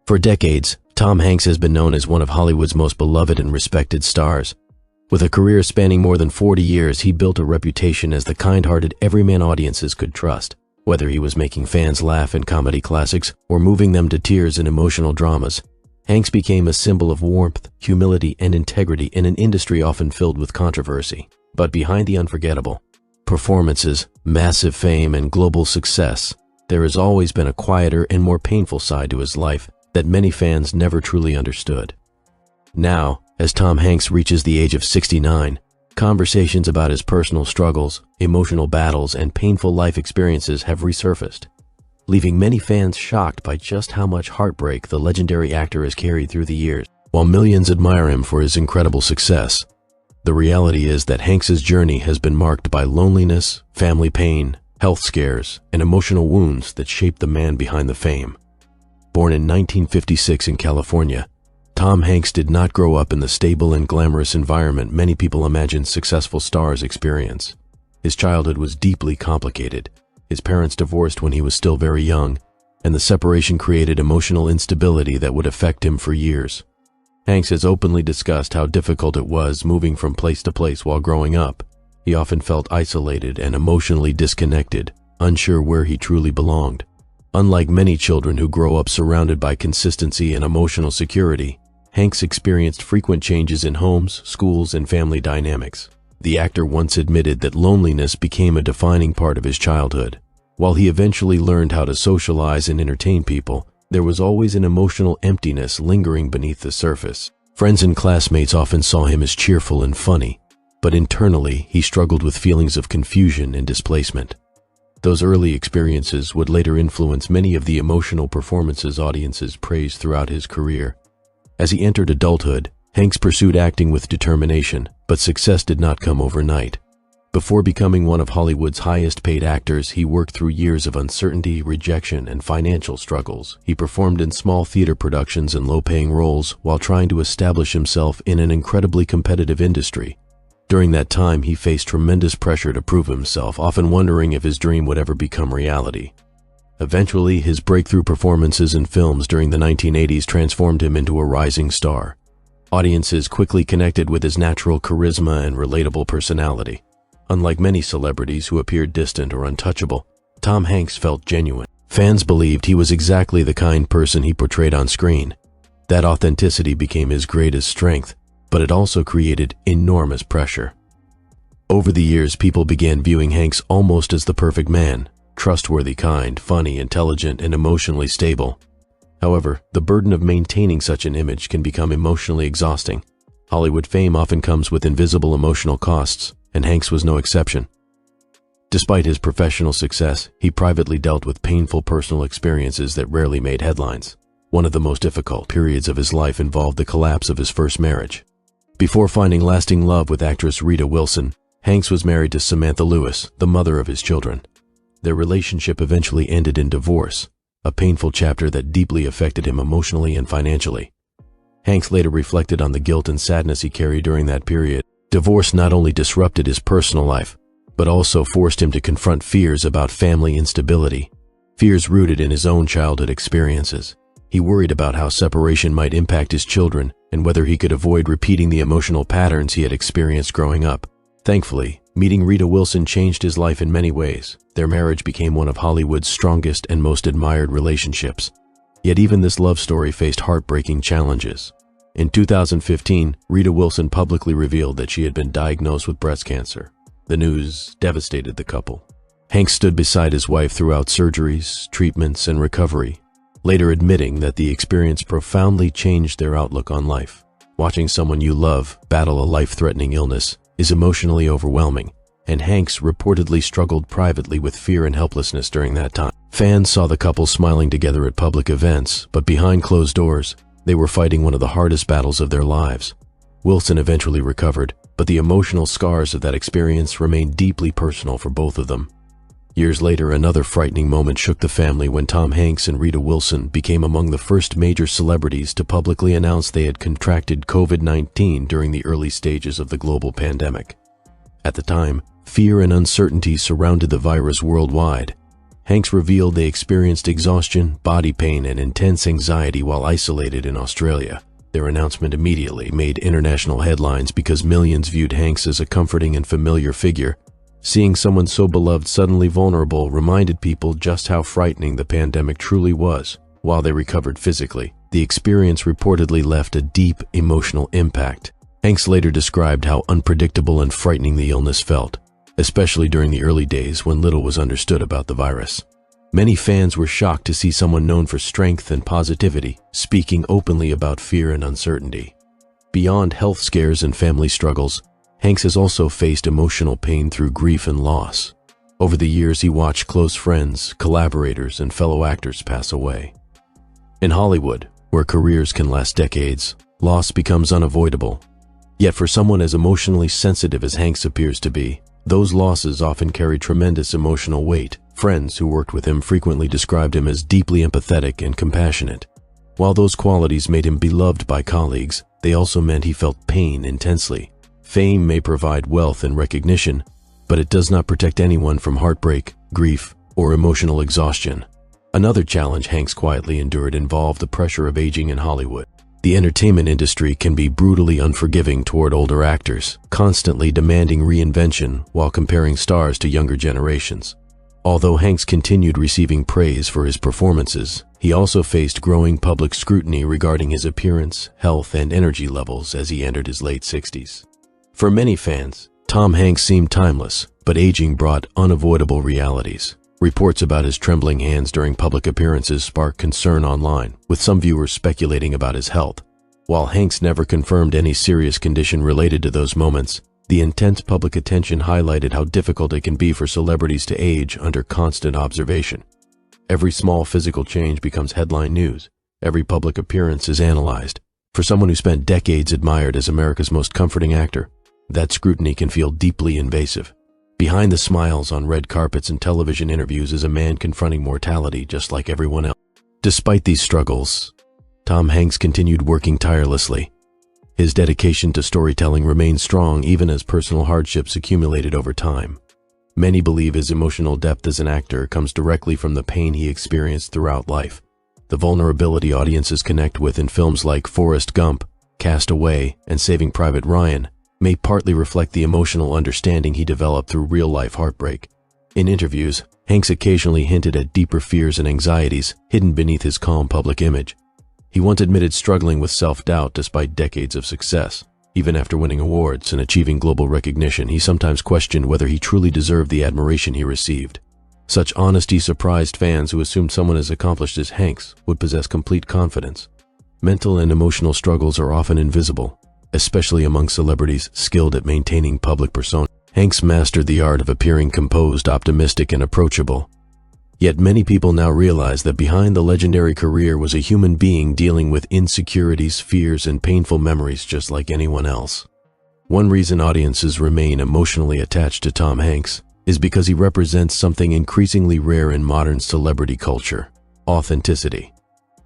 For decades, Tom Hanks has been known as one of Hollywood's most beloved and respected stars. With a career spanning more than 40 years, he built a reputation as the kind-hearted everyman audiences could trust. Whether he was making fans laugh in comedy classics or moving them to tears in emotional dramas, Hanks became a symbol of warmth, humility, and integrity in an industry often filled with controversy. But behind the unforgettable performances, massive fame, and global success, there has always been a quieter and more painful side to his life that many fans never truly understood. Now, as Tom Hanks reaches the age of 69, conversations about his personal struggles, emotional battles, and painful life experiences have resurfaced, leaving many fans shocked by just how much heartbreak the legendary actor has carried through the years. While millions admire him for his incredible success, the reality is that Hanks's journey has been marked by loneliness, family pain, health scares, and emotional wounds that shaped the man behind the fame. Born in 1956 in California, Tom Hanks did not grow up in the stable and glamorous environment many people imagine successful stars experience. His childhood was deeply complicated. His parents divorced when he was still very young, and the separation created emotional instability that would affect him for years. Hanks has openly discussed how difficult it was moving from place to place while growing up. He often felt isolated and emotionally disconnected, unsure where he truly belonged. Unlike many children who grow up surrounded by consistency and emotional security, Hanks experienced frequent changes in homes, schools, and family dynamics. The actor once admitted that loneliness became a defining part of his childhood. While he eventually learned how to socialize and entertain people, there was always an emotional emptiness lingering beneath the surface. Friends and classmates often saw him as cheerful and funny, but internally he struggled with feelings of confusion and displacement. Those early experiences would later influence many of the emotional performances audiences praised throughout his career. As he entered adulthood, Hanks pursued acting with determination, but success did not come overnight. Before becoming one of Hollywood's highest-paid actors, he worked through years of uncertainty, rejection, and financial struggles. He performed in small theater productions and low-paying roles while trying to establish himself in an incredibly competitive industry. During that time, he faced tremendous pressure to prove himself, often wondering if his dream would ever become reality. Eventually, his breakthrough performances in films during the 1980s transformed him into a rising star. Audiences quickly connected with his natural charisma and relatable personality. Unlike many celebrities who appeared distant or untouchable, Tom Hanks felt genuine. Fans believed he was exactly the kind person he portrayed on screen. That authenticity became his greatest strength, but it also created enormous pressure. Over the years, people began viewing Hanks almost as the perfect man, trustworthy, kind, funny, intelligent, and emotionally stable. However, the burden of maintaining such an image can become emotionally exhausting. Hollywood fame often comes with invisible emotional costs, and Hanks was no exception. Despite his professional success, he privately dealt with painful personal experiences that rarely made headlines. One of the most difficult periods of his life involved the collapse of his first marriage. Before finding lasting love with actress Rita Wilson, Hanks was married to Samantha Lewis, the mother of his children. Their relationship eventually ended in divorce, a painful chapter that deeply affected him emotionally and financially. Hanks later reflected on the guilt and sadness he carried during that period. Divorce not only disrupted his personal life, but also forced him to confront fears about family instability, fears rooted in his own childhood experiences. He worried about how separation might impact his children and whether he could avoid repeating the emotional patterns he had experienced growing up. Thankfully, meeting Rita Wilson changed his life in many ways. Their marriage became one of Hollywood's strongest and most admired relationships. Yet even this love story faced heartbreaking challenges. In 2015, Rita Wilson publicly revealed that she had been diagnosed with breast cancer. The news devastated the couple. Hanks stood beside his wife throughout surgeries, treatments, and recovery, later admitting that the experience profoundly changed their outlook on life. Watching someone you love battle a life-threatening illness is emotionally overwhelming, and Hanks reportedly struggled privately with fear and helplessness during that time. Fans saw the couple smiling together at public events, but behind closed doors, they were fighting one of the hardest battles of their lives. Wilson eventually recovered, but the emotional scars of that experience remained deeply personal for both of them. Years later, another frightening moment shook the family when Tom Hanks and Rita Wilson became among the first major celebrities to publicly announce they had contracted COVID-19 during the early stages of the global pandemic. At the time, fear and uncertainty surrounded the virus worldwide. Hanks revealed they experienced exhaustion, body pain, and intense anxiety while isolated in Australia. Their announcement immediately made international headlines because millions viewed Hanks as a comforting and familiar figure. Seeing someone so beloved suddenly vulnerable reminded people just how frightening the pandemic truly was. While they recovered physically, the experience reportedly left a deep emotional impact. Hanks later described how unpredictable and frightening the illness felt, especially during the early days when little was understood about the virus. Many fans were shocked to see someone known for strength and positivity speaking openly about fear and uncertainty. Beyond health scares and family struggles, Hanks has also faced emotional pain through grief and loss. Over the years, he watched close friends, collaborators, and fellow actors pass away. In Hollywood, where careers can last decades, loss becomes unavoidable. Yet for someone as emotionally sensitive as Hanks appears to be, those losses often carry tremendous emotional weight. Friends who worked with him frequently described him as deeply empathetic and compassionate. While those qualities made him beloved by colleagues, they also meant he felt pain intensely. Fame may provide wealth and recognition, but it does not protect anyone from heartbreak, grief, or emotional exhaustion. Another challenge Hanks quietly endured involved the pressure of aging in Hollywood. The entertainment industry can be brutally unforgiving toward older actors, constantly demanding reinvention while comparing stars to younger generations. Although Hanks continued receiving praise for his performances, he also faced growing public scrutiny regarding his appearance, health, and energy levels as he entered his late 60s. For many fans, Tom Hanks seemed timeless, but aging brought unavoidable realities. Reports about his trembling hands during public appearances sparked concern online, with some viewers speculating about his health. While Hanks never confirmed any serious condition related to those moments, the intense public attention highlighted how difficult it can be for celebrities to age under constant observation. Every small physical change becomes headline news. Every public appearance is analyzed. For someone who spent decades admired as America's most comforting actor, that scrutiny can feel deeply invasive. Behind the smiles on red carpets and television interviews is a man confronting mortality just like everyone else. Despite these struggles, Tom Hanks continued working tirelessly. His dedication to storytelling remained strong even as personal hardships accumulated over time. Many believe his emotional depth as an actor comes directly from the pain he experienced throughout life. The vulnerability audiences connect with in films like Forrest Gump, Cast Away, and Saving Private Ryan may partly reflect the emotional understanding he developed through real-life heartbreak. In interviews, Hanks occasionally hinted at deeper fears and anxieties hidden beneath his calm public image. He once admitted struggling with self-doubt despite decades of success. Even after winning awards and achieving global recognition, he sometimes questioned whether he truly deserved the admiration he received. Such honesty surprised fans who assumed someone as accomplished as Hanks would possess complete confidence. Mental and emotional struggles are often invisible, especially among celebrities skilled at maintaining public persona. Hanks mastered the art of appearing composed, optimistic, and approachable. Yet many people now realize that behind the legendary career was a human being dealing with insecurities, fears, and painful memories just like anyone else. One reason audiences remain emotionally attached to Tom Hanks is because he represents something increasingly rare in modern celebrity culture: authenticity.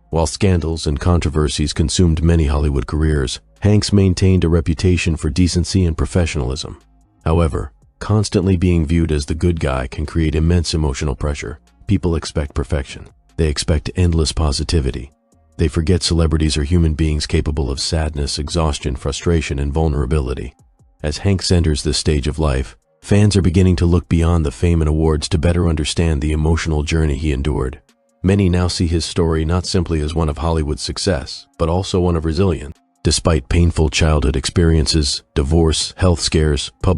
While scandals and controversies consumed many Hollywood careers, Hanks maintained a reputation for decency and professionalism. However, constantly being viewed as the good guy can create immense emotional pressure. People expect perfection. They expect endless positivity. They forget celebrities are human beings capable of sadness, exhaustion, frustration, and vulnerability. As Hanks enters this stage of life, fans are beginning to look beyond the fame and awards to better understand the emotional journey he endured. Many now see his story not simply as one of Hollywood's success, but also one of resilience. Despite painful childhood experiences, divorce, health scares, public